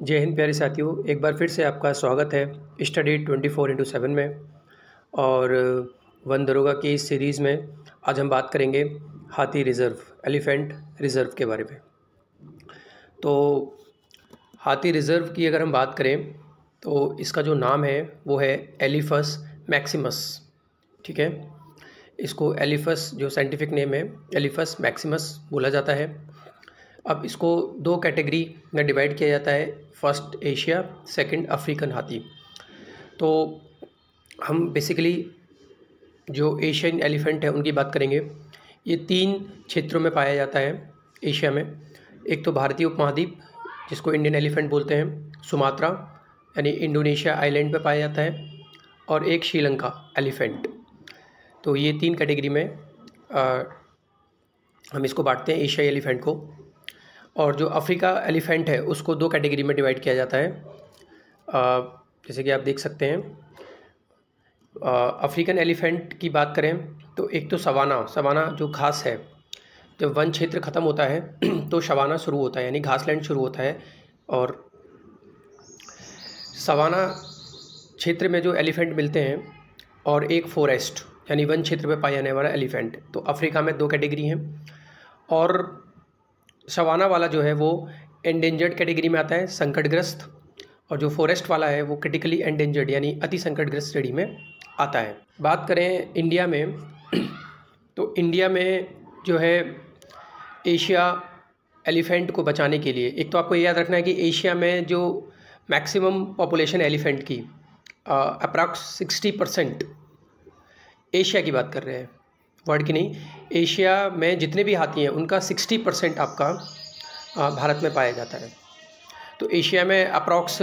जय हिंद प्यारे साथियों, एक बार फिर से आपका स्वागत है स्टडी 24/7 में। और वन दरोगा की इस सीरीज़ में आज हम बात करेंगे हाथी रिज़र्व, एलिफेंट रिज़र्व के बारे में। तो हाथी रिज़र्व की अगर हम बात करें तो इसका जो नाम है वो है एलिफस मैक्सिमस। ठीक है, इसको एलिफस जो साइंटिफिक नेम है एलिफस मैक्सिमस बोला जाता है। अब इसको दो कैटेगरी में डिवाइड किया जाता है, फर्स्ट एशिया, सेकंड अफ्रीकन हाथी। तो हम बेसिकली जो एशियन एलिफेंट है उनकी बात करेंगे। ये 3 क्षेत्रों में पाया जाता है एशिया में। एक तो भारतीय उपमहाद्वीप जिसको इंडियन एलिफेंट बोलते हैं, सुमात्रा यानी इंडोनेशिया आइलैंड पे पाया जाता है, और एक श्रीलंका एलिफेंट। तो ये 3 कैटेगरी में हम इसको बांटते हैं एशियाई एलिफेंट को। और जो अफ्रीका एलिफेंट है उसको 2 कैटेगरी में डिवाइड किया जाता है। जैसे कि आप देख सकते हैं, अफ्रीकन एलिफेंट की बात करें तो एक तो सवाना जो घास है, जब वन क्षेत्र ख़त्म होता है तो सवाना शुरू होता है, यानी घासलैंड शुरू होता है। और सवाना क्षेत्र में जो एलिफेंट मिलते हैं, और एक फॉरेस्ट यानी वन क्षेत्र में पाया जाने वाला एलिफेंट। तो अफ्रीका में 2 कैटेगरी हैं, और सवाना वाला जो है वो एंडेंजर्ड कैटेगरी में आता है, संकटग्रस्त, और जो फॉरेस्ट वाला है वो क्रिटिकली एंडेंजर्ड यानी अति संकटग्रस्त श्रेणी में आता है। बात करें इंडिया में तो इंडिया में जो है एशिया एलिफेंट को बचाने के लिए, एक तो आपको ये याद रखना है कि एशिया में जो मैक्सिमम पॉपुलेशन एलिफेंट की अप्रॉक्स 60%, एशिया की बात कर रहे हैं, वर्ल्ड की नहीं, एशिया में जितने भी हाथी हैं उनका 60% आपका भारत में पाया जाता है। तो एशिया में अप्रॉक्स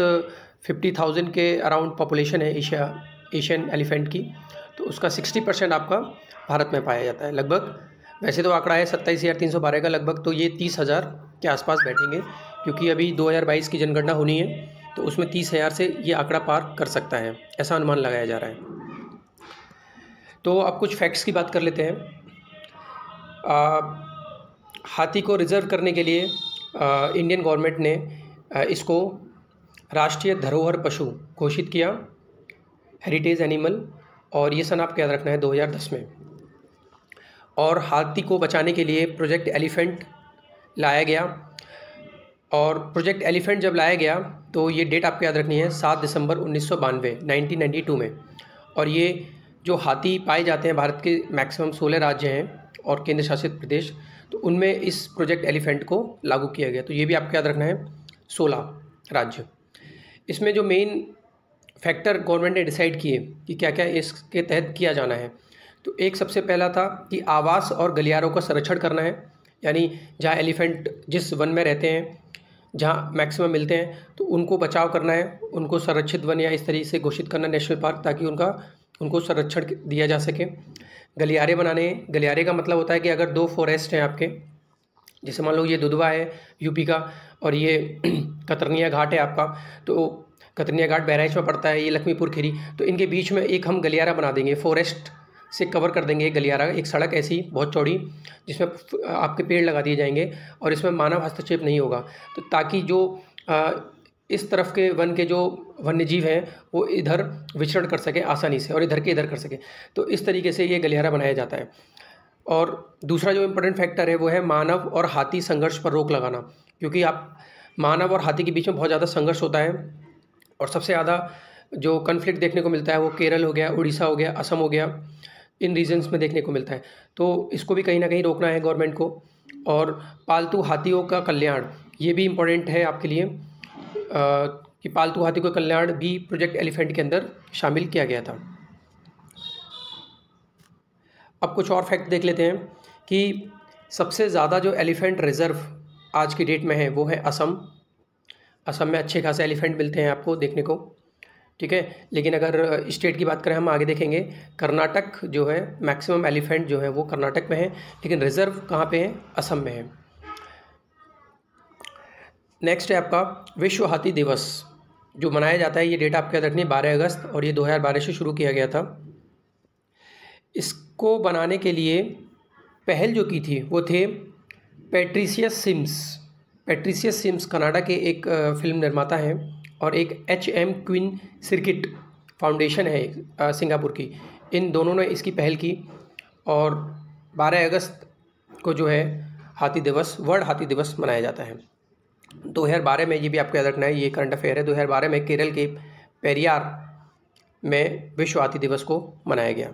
50,000 के अराउंड पॉपुलेशन है एशियन एलिफेंट की, तो उसका 60% आपका भारत में पाया जाता है लगभग। वैसे तो आंकड़ा है 27,312 का लगभग, तो ये 30,000 के आसपास बैठेंगे, क्योंकि अभी 2022 की जनगणना होनी है, तो उसमें 30,000 से ये आंकड़ा पार कर सकता है, ऐसा अनुमान लगाया जा रहा है। तो अब कुछ फैक्ट्स की बात कर लेते हैं। हाथी को रिज़र्व करने के लिए इंडियन गवर्नमेंट ने इसको राष्ट्रीय धरोहर पशु घोषित किया, हेरिटेज एनिमल, और ये सन आपको याद रखना है 2010 में। और हाथी को बचाने के लिए प्रोजेक्ट एलिफेंट लाया गया, और प्रोजेक्ट एलिफेंट जब लाया गया तो ये डेट आपको याद रखनी है 7 दिसंबर 1992 में। और ये जो हाथी पाए जाते हैं भारत के मैक्सिमम 16 राज्य हैं और केंद्र शासित प्रदेश, तो उनमें इस प्रोजेक्ट एलिफेंट को लागू किया गया। तो ये भी आपको याद रखना है 16 राज्य। इसमें जो मेन फैक्टर गवर्नमेंट ने डिसाइड किए कि क्या क्या इसके तहत किया जाना है, तो एक सबसे पहला था कि आवास और गलियारों का संरक्षण करना है, यानी जहाँ एलिफेंट जिस वन में रहते हैं, जहाँ मैक्सिमम मिलते हैं, तो उनको बचाव करना है, उनको संरक्षित वन या इस तरीके से घोषित करना नेशनल पार्क, ताकि उनको संरक्षण दिया जा सके। गलियारे बनाने, गलियारे का मतलब होता है कि अगर 2 फॉरेस्ट हैं आपके, जैसे मान लो ये दुधवा है यूपी का, और ये कतरनिया घाट है आपका, तो कतरनिया घाट बहराइच में पड़ता है, ये लक्ष्मीपुर खीरी, तो इनके बीच में एक हम गलियारा बना देंगे, फॉरेस्ट से कवर कर देंगे एक गलियारा, एक सड़क ऐसी बहुत चौड़ी जिसमें आपके पेड़ लगा दिए जाएंगे, और इसमें मानव हस्तक्षेप नहीं होगा, तो ताकि जो इस तरफ के वन के जो वन्यजीव हैं वो इधर विचरण कर सके आसानी से, और इधर के इधर कर सके। तो इस तरीके से ये गलियारा बनाया जाता है। और दूसरा जो इम्पोर्टेंट फैक्टर है वो है मानव और हाथी संघर्ष पर रोक लगाना, क्योंकि आप मानव और हाथी के बीच में बहुत ज़्यादा संघर्ष होता है, और सबसे ज़्यादा जो कन्फ्लिक्ट देखने को मिलता है वो केरल हो गया, उड़ीसा हो गया, असम हो गया, इन रीजन्स में देखने को मिलता है। तो इसको भी कहीं ना कहीं रोकना है गवर्नमेंट को। और पालतू हाथियों का कल्याण, ये भी इम्पोर्टेंट है आपके लिए, कि पालतू हाथी का कल्याण भी प्रोजेक्ट एलिफेंट के अंदर शामिल किया गया था। अब कुछ और फैक्ट देख लेते हैं कि सबसे ज़्यादा जो एलिफेंट रिज़र्व आज की डेट में है वो है असम में अच्छे खासे एलिफेंट मिलते हैं आपको देखने को। ठीक है, लेकिन अगर स्टेट की बात करें हम आगे देखेंगे, कर्नाटक जो है मैक्सिमम एलिफेंट जो है वो कर्नाटक में है, लेकिन रिज़र्व कहाँ पे है, असम में है। नेक्स्ट है आपका विश्व हाथी दिवस जो मनाया जाता है, ये डेट आपको याद रखनी है 12 अगस्त, और ये 2012 से शुरू किया गया था। इसको बनाने के लिए पहल जो की थी वो थे पैट्रिशिया पैट्रिशियस सिम्स कनाडा के एक फिल्म निर्माता हैं और एक HM क्वीन सर्किट फाउंडेशन है सिंगापुर की, इन दोनों ने इसकी पहल की और 12 अगस्त को जो है हाथी दिवस, वर्ल्ड हाथी दिवस मनाया जाता है। 2012 में, ये भी आपको याद रखना है, ये करंट अफेयर है, 2012 में केरल के पेरियार में विश्व हाथी दिवस को मनाया गया।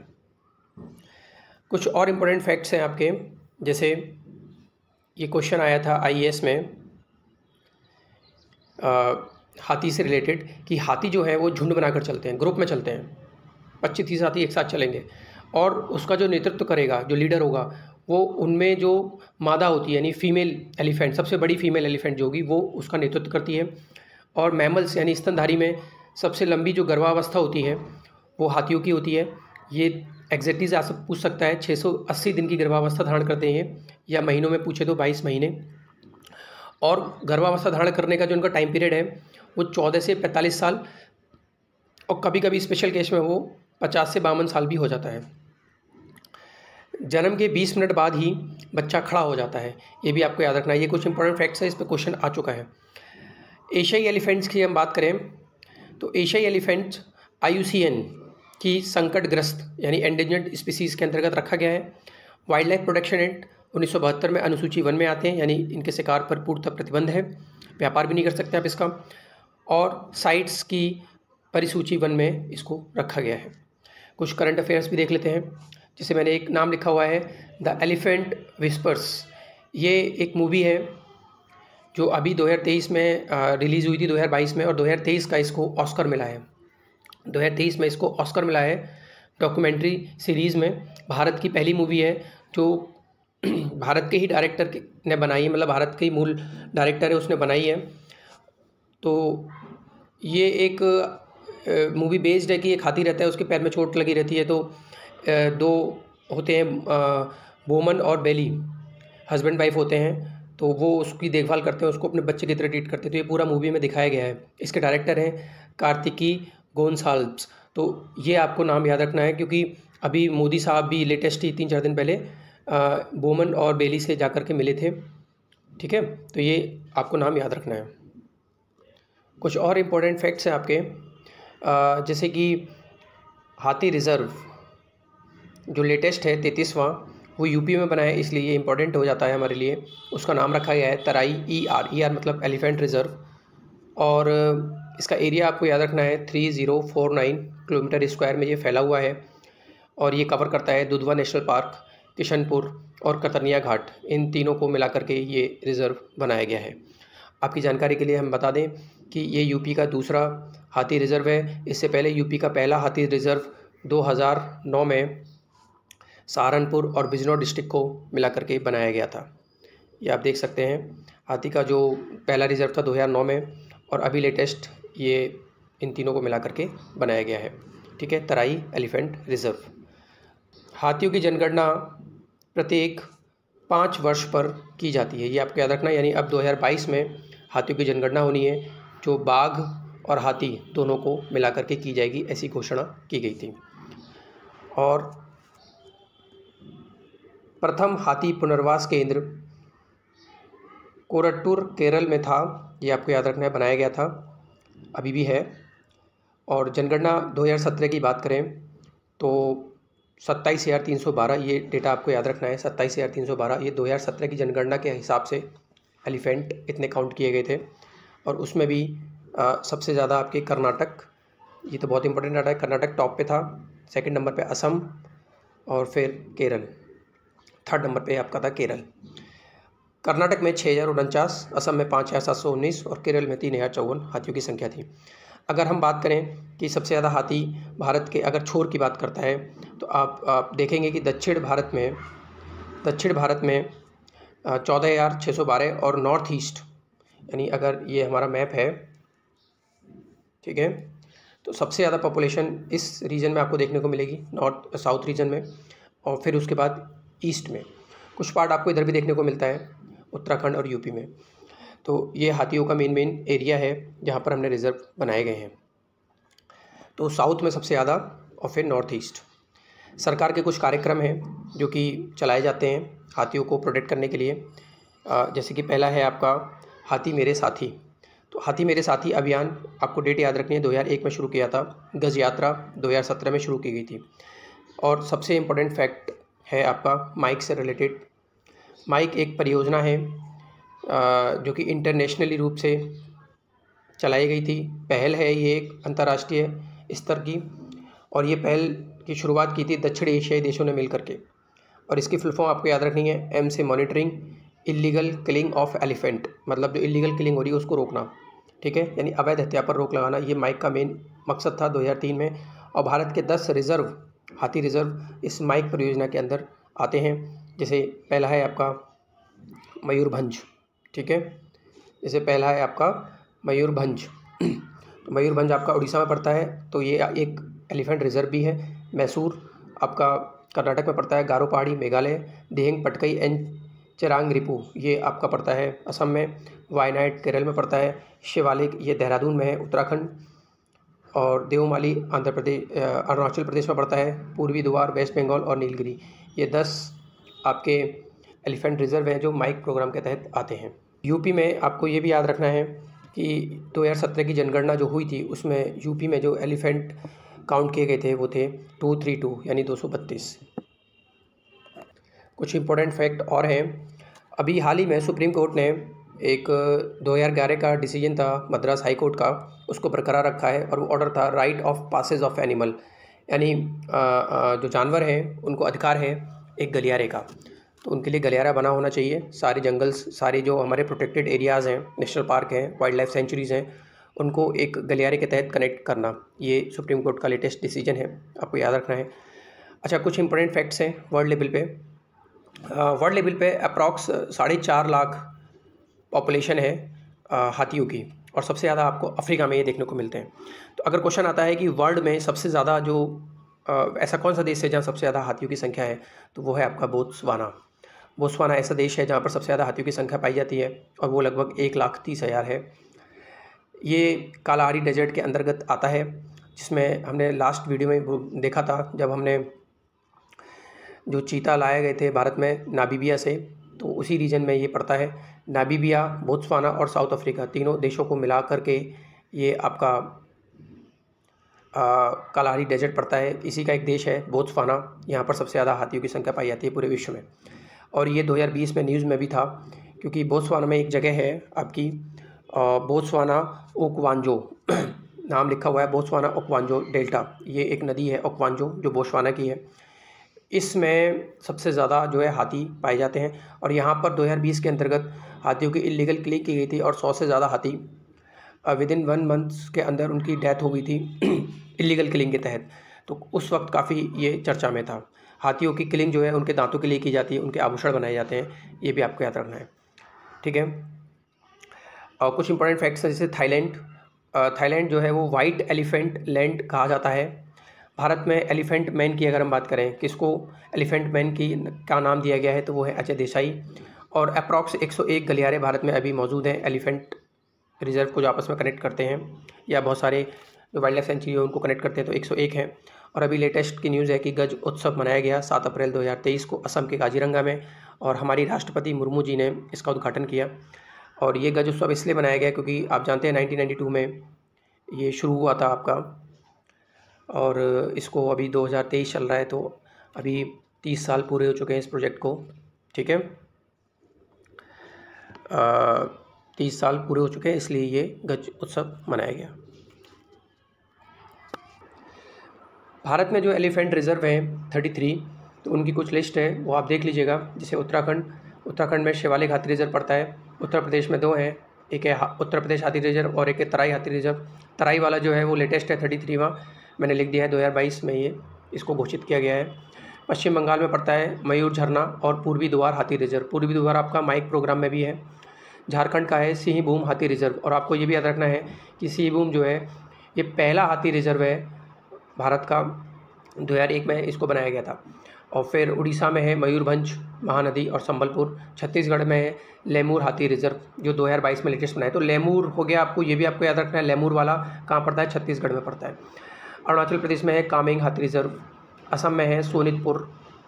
कुछ और इम्पोर्टेंट फैक्ट्स हैं आपके, जैसे ये क्वेश्चन आया था IAS में हाथी से रिलेटेड कि हाथी जो है वो झुंड बनाकर चलते हैं, ग्रुप में चलते हैं, 25-30 हाथी एक साथ चलेंगे और उसका जो नेतृत्व करेगा, जो लीडर होगा, वो उनमें जो मादा होती है यानी फीमेल एलिफेंट, सबसे बड़ी फीमेल एलिफेंट जो होगी वो उसका नेतृत्व करती है। और मैमल्स यानी स्तनधारी में सबसे लंबी जो गर्भावस्था होती है वो हाथियों की होती है। ये एग्जैक्टली से आपसे पूछ सकता है, 680 दिन की गर्भावस्था धारण करते हैं, या महीनों में पूछे तो 22 महीने। और गर्भावस्था धारण करने का जो उनका टाइम पीरियड है वो 14 से 45 साल, और कभी कभी स्पेशल केस में वो 50 से 52 साल भी हो जाता है। जन्म के 20 मिनट बाद ही बच्चा खड़ा हो जाता है, ये भी आपको याद रखना है। ये कुछ इंपॉर्टेंट फैक्ट्स है, इस पर क्वेश्चन आ चुका है। एशियाई एलिफेंट्स की हम बात करें तो एशियाई एलिफेंट्स IUCN की संकटग्रस्त यानी एंडेंजर्ड स्पीसीज़ के अंतर्गत रखा गया है। वाइल्ड लाइफ प्रोटेक्शन एक्ट 1972 में अनुसूची 1 में आते हैं, यानी इनके शिकार पर पूर्णतः प्रतिबंध है, व्यापार भी नहीं कर सकते आप इसका। और साइट्स की परिसूची 1 में इसको रखा गया है। कुछ करंट अफेयर्स भी देख लेते हैं, जिसे मैंने एक नाम लिखा हुआ है द एलिफेंट विस्पर्स। ये एक मूवी है जो अभी 2023 में रिलीज़ हुई थी, 2022 में, और 2023 का इसको ऑस्कर मिला है। 2023 में इसको ऑस्कर मिला है डॉक्यूमेंट्री सीरीज़ में। भारत की पहली मूवी है जो भारत के ही डायरेक्टर ने बनाई है, मतलब भारत के ही मूल डायरेक्टर है उसने बनाई है। तो ये एक मूवी बेस्ड है कि एक हाथी रहता है, उसके पैर में चोट लगी रहती है, तो दो होते हैं बोमन और बेली, हस्बैंड वाइफ होते हैं, तो वो उसकी देखभाल करते हैं, उसको अपने बच्चे की तरह ट्रीट करते हैं। तो ये पूरा मूवी में दिखाया गया है। इसके डायरेक्टर हैं कार्तिकी गोंसाल्व्स। तो ये आपको नाम याद रखना है, क्योंकि अभी मोदी साहब भी लेटेस्ट ही 3-4 दिन पहले बोमन और बेली से जाकर के मिले थे, ठीक है। तो ये आपको नाम याद रखना है। कुछ और इम्पोर्टेंट फैक्ट्स हैं आपके, जैसे कि हाथी रिज़र्व जो लेटेस्ट है 33वां, वो यूपी में बना है, इसलिए ये इंपॉर्टेंट हो जाता है हमारे लिए। उसका नाम रखा गया है तराई ER मतलब एलिफेंट रिज़र्व। और इसका एरिया आपको याद रखना है 3049 किलोमीटर स्क्वायर में ये फैला हुआ है, और ये कवर करता है दुधवा नेशनल पार्क, किशनपुर और कतरनिया घाट, इन तीनों को मिला करके ये रिज़र्व बनाया गया है। आपकी जानकारी के लिए हम बता दें कि ये यूपी का दूसरा हाथी रिज़र्व है। इससे पहले यूपी का पहला हाथी रिज़र्व 2009 में सहारनपुर और बिजनौर डिस्ट्रिक्ट को मिला करके बनाया गया था। ये आप देख सकते हैं, हाथी का जो पहला रिज़र्व था 2009 में, और अभी लेटेस्ट ये इन तीनों को मिला करके बनाया गया है, ठीक है, तराई एलिफेंट रिज़र्व। हाथियों की जनगणना प्रत्येक 5 वर्ष पर की जाती है, ये आपको याद रखना है। यानी अब 2022 में हाथियों की जनगणना होनी है, जो बाघ और हाथी दोनों को मिला करके की जाएगी, ऐसी घोषणा की गई थी। और प्रथम हाथी पुनर्वास केंद्र कोरट्टूर केरल में था, ये आपको याद रखना है, बनाया गया था, अभी भी है। और जनगणना 2017 की बात करें तो 27,312, ये डेटा आपको याद रखना है, 27,312, ये 2017 की जनगणना के हिसाब से एलिफेंट इतने काउंट किए गए थे। और उसमें भी सबसे ज़्यादा आपके कर्नाटक, ये तो बहुत इंपॉर्टेंट डाटा है, कर्नाटक टॉप पे था, सेकंड नंबर पे असम, और फिर केरल, थर्ड नंबर पे आपका था केरल। कर्नाटक में 6,049, असम में 5,719 और केरल में 3,054 हाथियों की संख्या थी। अगर हम बात करें कि सबसे ज़्यादा हाथी भारत के अगर छोर की बात करता है, तो आप देखेंगे कि दक्षिण भारत में 14,612 और नॉर्थ ईस्ट, यानी अगर ये हमारा मैप है, ठीक है, तो सबसे ज़्यादा पॉपुलेशन इस रीजन में आपको देखने को मिलेगी, नॉर्थ साउथ रीजन में, और फिर उसके बाद ईस्ट में। कुछ पार्ट आपको इधर भी देखने को मिलता है, उत्तराखंड और यूपी में। तो ये हाथियों का मेन एरिया है जहाँ पर हमने रिज़र्व बनाए गए हैं। तो साउथ में सबसे ज़्यादा, और फिर नॉर्थ ईस्ट। सरकार के कुछ कार्यक्रम हैं जो कि चलाए जाते हैं हाथियों को प्रोटेक्ट करने के लिए, जैसे कि पहला है आपका हाथी मेरे साथी। तो हाथी मेरे साथी अभियान आपको डेट याद रखनी है, 2001 में शुरू किया था। गज यात्रा 2017 में शुरू की गई थी। और सबसे इम्पोर्टेंट फैक्ट है आपका माइक से रिलेटेड। माइक एक परियोजना है जो कि इंटरनेशनली रूप से चलाई गई थी। पहल है ये एक अंतर्राष्ट्रीय स्तर की, और ये पहल की शुरुआत की थी दक्षिण एशियाई देशों ने मिल करके। और इसकी फुल फॉर्म आपको याद रखनी है, एम से monitoring illegal killing of elephant, मतलब जो इलीगल किलिंग हो रही है उसको रोकना, ठीक है, यानी अवैध हत्या पर रोक लगाना। ये माइक का मेन मकसद था 2003 में। और भारत के 10 रिजर्व हाथी रिजर्व इस माइक परियोजना के अंदर आते हैं। जैसे पहला है आपका मयूरभंज, ठीक है, जैसे पहला है आपका मयूरभंज। तो मयूरभंज आपका उड़ीसा में पड़ता है, तो ये एक एलिफेंट रिजर्व भी है। मैसूर आपका कर्नाटक में पड़ता है। गारो पहाड़ी मेघालय। दिहिंग पटकई एंड चिरांग रिपू ये आपका पड़ता है असम में। वायनाड केरल में पड़ता है। शिवालिक ये देहरादून में है उत्तराखंड। और देवमाली आंध्र प्रदेश अरुणाचल प्रदेश में पड़ता है। पूर्वी द्वार वेस्ट बंगाल और नीलगिरी ये 10 आपके एलिफेंट रिजर्व हैं जो माइक प्रोग्राम के तहत आते हैं। यूपी में आपको ये भी याद रखना है कि 2017 की जनगणना जो हुई थी उसमें यूपी में जो एलिफेंट काउंट किए गए थे वो थे 232 यानी 232। कुछ इम्पोर्टेंट फैक्ट और हैं। अभी हाल ही में सुप्रीम कोर्ट ने एक 2011 का डिसीजन था मद्रास हाई कोर्ट का, उसको बरकरार रखा है। और वो ऑर्डर था rite of passage of animal, यानी जो जानवर हैं उनको अधिकार है एक गलियारे का। तो उनके लिए गलियारा बना होना चाहिए। सारे जंगल्स, सारे जो हमारे प्रोटेक्टेड एरियाज़ हैं, नेशनल पार्क हैं, वाइल्ड लाइफ सेंचुरीज़ हैं, उनको एक गलियारे के तहत कनेक्ट करना, ये सुप्रीम कोर्ट का लेटेस्ट डिसीजन है, आपको याद रखना है। अच्छा, कुछ इंपॉर्टेंट फैक्ट्स हैं वर्ल्ड लेवल पे। वर्ल्ड लेवल पे अप्रॉक्स 4.5 लाख पॉपुलेशन है हाथियों की, और सबसे ज़्यादा आपको अफ्रीका में ये देखने को मिलते हैं। तो अगर क्वेश्चन आता है कि वर्ल्ड में सबसे ज़्यादा जो ऐसा कौन सा देश है जहाँ सबसे ज़्यादा हाथियों की संख्या है, तो वो है आपका बोत्सवाना। बोत्सवाना ऐसा देश है जहाँ पर सबसे ज़्यादा हाथियों की संख्या पाई जाती है, और वो लगभग 1,30,000 है। ये कालाहारी डेजर्ट के अंतर्गत आता है, जिसमें हमने लास्ट वीडियो में देखा था जब हमने जो चीता लाए गए थे भारत में नामीबिया से, तो उसी रीजन में ये पड़ता है। नामीबिया, बोत्सवाना और साउथ अफ्रीका तीनों देशों को मिला करके ये आपका कालाहारी डेजर्ट पड़ता है। इसी का एक देश है बोत्सवाना, यहाँ पर सबसे ज़्यादा हाथियों की संख्या पाई जाती है पूरे विश्व में। और ये 2020 में न्यूज़ में भी था, क्योंकि बोत्सवाना में एक जगह है आपकी बोत्सवाना ओकवांजो नाम लिखा हुआ है, बोत्सवाना ओकवांजो डेल्टा। ये एक नदी है ओकवांजो जो बोत्सवाना की है। इसमें सबसे ज़्यादा जो है हाथी पाए जाते हैं। और यहाँ पर 2020 के अंतर्गत हाथियों की इलीगल किलिंग की गई थी, और 100 से ज़्यादा हाथी विदिन 1 मंथ के अंदर उनकी डेथ हो गई थी इलीगल किलिंग के तहत। तो उस वक्त काफ़ी ये चर्चा में था। हाथियों की किलिंग जो है उनके दांतों के लिए की जाती है, उनके आभूषण बनाए जाते हैं, ये भी आपको याद रखना है, ठीक है। और कुछ इंपॉर्टेंट फैक्ट्स हैं, जैसे थाईलैंड जो है वो वाइट एलिफेंट लैंड कहा जाता है। भारत में एलिफेंट मैन की अगर हम बात करें, किसको एलिफेंट मैन की क्या नाम दिया गया है, तो वो है अजय देसाई। और अप्रॉक्स 101 गलियारे भारत में अभी मौजूद हैं एलिफेंट रिजर्व को जो आपस में कनेक्ट करते हैं, या बहुत सारे जो वाइल्ड लाइफ सेंचुरी है उनको कनेक्ट करते हैं, तो 101 हैं। और अभी लेटेस्ट की न्यूज़ है कि गज उत्सव मनाया गया 7 अप्रैल 2023 को असम के काजीरंगा में, और हमारी राष्ट्रपति मुर्मू जी ने इसका उद्घाटन किया। और ये गज उत्सव इसलिए मनाया गया क्योंकि आप जानते हैं 1992 में ये शुरू हुआ था आपका, और इसको अभी 2023 चल रहा है, तो अभी 30 साल पूरे हो चुके हैं इस प्रोजेक्ट को, ठीक है। 30 साल पूरे हो चुके हैं, इसलिए ये गज उत्सव मनाया गया। भारत में जो एलिफेंट रिजर्व हैं 33, तो उनकी कुछ लिस्ट है, वो आप देख लीजिएगा। जैसे उत्तराखंड में शिवालिक हाथी रिजर्व पड़ता है। उत्तर प्रदेश में 2 हैं, एक है उत्तर प्रदेश हाथी रिजर्व और एक है तराई हाथी रिजर्व। तराई वाला जो है वो लेटेस्ट है 33वां, मैंने लिख दिया है 2022 में ये इसको घोषित किया गया है। पश्चिम बंगाल में पड़ता है मयूर झरना और पूर्वी द्वार हाथी रिजर्व। पूर्वी द्वार आपका माइक प्रोग्राम में भी है। झारखंड का है सिंहभूम हाथी रिजर्व, और आपको ये भी याद रखना है कि सिंहभूम जो है ये पहला हाथी रिजर्व है भारत का, 2001 में इसको बनाया गया था। और फिर उड़ीसा में है मयूरभंज महानदी और संबलपुर। छत्तीसगढ़ में है लेमूर हाथी रिजर्व जो 2022 में लेटेस्ट बनाया। तो लेमूर हो गया, आपको ये भी आपको याद रखना है, लेमूर वाला कहाँ पड़ता है, छत्तीसगढ़ में पड़ता है। अरुणाचल प्रदेश में है कामेंग हाथी रिजर्व। असम में है सोनितपुर,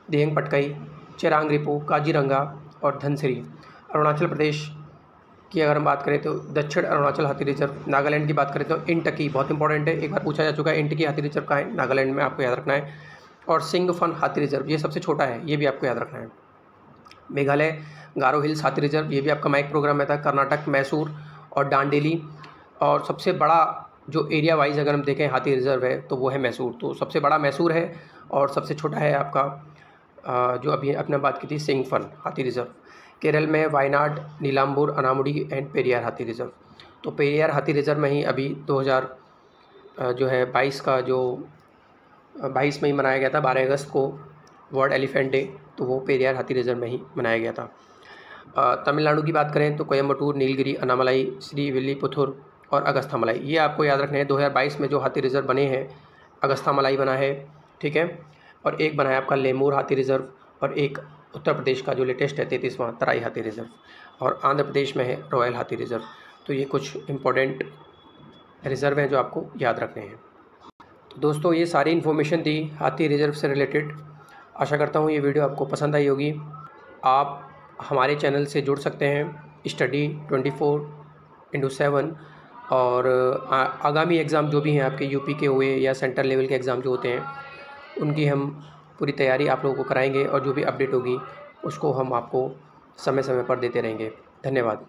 दिहिंग पटकई, चिरांग रिपू, काजीरंगा और धनसिरी। अरुणाचल प्रदेश की अगर हम बात करें तो दक्षिण अरुणाचल हाथी रिजर्व। नागालैंड की बात करें तो इंटकी, बहुत इंपॉर्टेंट है, एक बार पूछा जा चुका है। इंटकी हाथी रिजर्व कहाँ है? नागालैंड में, आपको याद रखना है। और सिंगफन हाथी रिजर्व, ये सबसे छोटा है, ये भी आपको याद रखना है। मेघालय गारो हिल्स हाथी रिजर्व, ये भी आपका माइक प्रोग्राम में था। कर्नाटक मैसूर और डांडेली। और सबसे बड़ा जो एरिया वाइज अगर हम देखें हाथी रिजर्व है तो वो है मैसूर, तो सबसे बड़ा मैसूर है और सबसे छोटा है आपका जो अभी अपने बात की थी सिंगफन हाथी रिजर्व। केरल में वायनाड, नीलाम्बूर, अनामुडी एंड पेरियार हाथी रिजर्व। तो पेरियार हाथी रिजर्व में ही अभी 2022 का जो 22 में ही मनाया गया था, 12 अगस्त को वर्ल्ड एलिफेंट डे, तो वो पेरियार हाथी रिजर्व में ही मनाया गया था। तमिलनाडु की बात करें तो कोयम्बटूर, नीलगिरी, अन्नामलाई, श्रीविल्लीपुथुर और अगस्थामलाई, ये आपको याद रखना है। 2022 में जो हाथी रिजर्व बने हैं, अगस्थामलाई बना है, ठीक है, और एक बना है आपका लेमूर हाथी रिजर्व, और एक उत्तर प्रदेश का जो लेटेस्ट है 33वां तराई हाथी रिजर्व, और आंध्र प्रदेश में है रॉयल हाथी रिजर्व। तो ये कुछ इंपॉर्टेंट रिजर्व हैं जो आपको याद रखने हैं। तो दोस्तों ये सारी इन्फॉर्मेशन थी हाथी रिजर्व से रिलेटेड। आशा करता हूँ ये वीडियो आपको पसंद आई होगी। आप हमारे चैनल से जुड़ सकते हैं स्टडी 24/7, और आगामी एग्ज़ाम जो भी हैं आपके यूपी के हुए या सेंट्रल लेवल के एग्ज़ाम जो होते हैं उनकी हम पूरी तैयारी आप लोगों को कराएंगे, और जो भी अपडेट होगी उसको हम आपको समय समय पर देते रहेंगे। धन्यवाद।